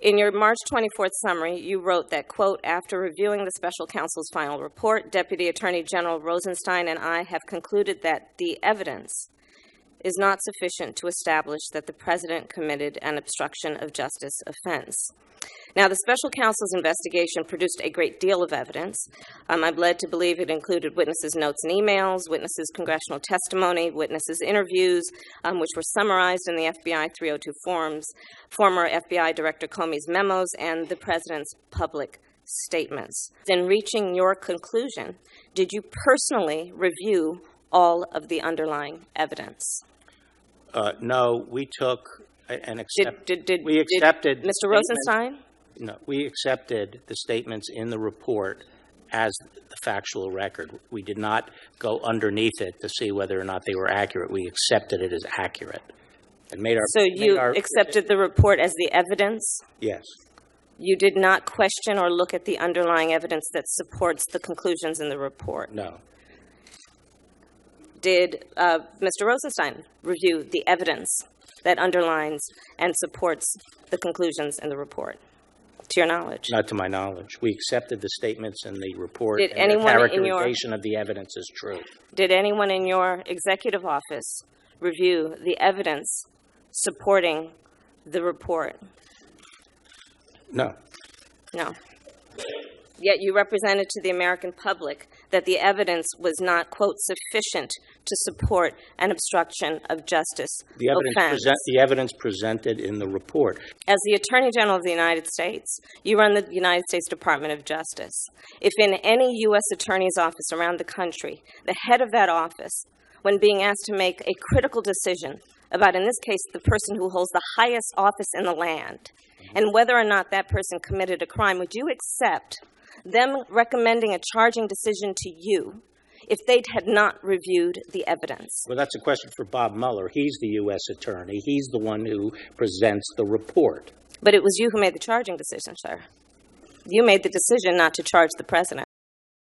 In your March 24th summary, you wrote that, quote, after reviewing the special counsel's final report, Deputy Attorney General Rosenstein and I have concluded that the evidence is not sufficient to establish that the president committed an obstruction of justice offense. Now, the special counsel's investigation produced a great deal of evidence. I'm led to believe it included witnesses' notes and emails, witnesses' congressional testimony, witnesses' interviews, which were summarized in the FBI 302 forms, former FBI Director Comey's memos, and the president's public statements. In reaching your conclusion, did you personally review all of the underlying evidence? No, we took and accepted. We accepted. Mr. Rosenstein? No, we accepted the statements in the report as the factual record. We did not go underneath it to see whether or not they were accurate. We accepted it as accurate and made our. So you accepted the report as the evidence? Yes. You did not question or look at the underlying evidence that supports the conclusions in the report? No. Did Mr. Rosenstein review the evidence that underlines and supports the conclusions in the report, to your knowledge? Not to my knowledge. We accepted the statements in the report, and the characterization of the evidence is true. Did anyone in your executive office review the evidence supporting the report? No. No. Yet you represented to the American public that the evidence was not, quote, sufficient to support an obstruction of justice offense. The evidence presented in the report. As the Attorney General of the United States, you run the United States Department of Justice. If in any U.S. attorney's office around the country, the head of that office, when being asked to make a critical decision about, in this case, the person who holds the highest office in the land, and whether or not that person committed a crime, would you accept them recommending a charging decision to you if they had not reviewed the evidence? Well, that's a question for Bob Mueller. He's the U.S. attorney. He's the one who presents the report. But it was you who made the charging decision, sir. You made the decision not to charge the president.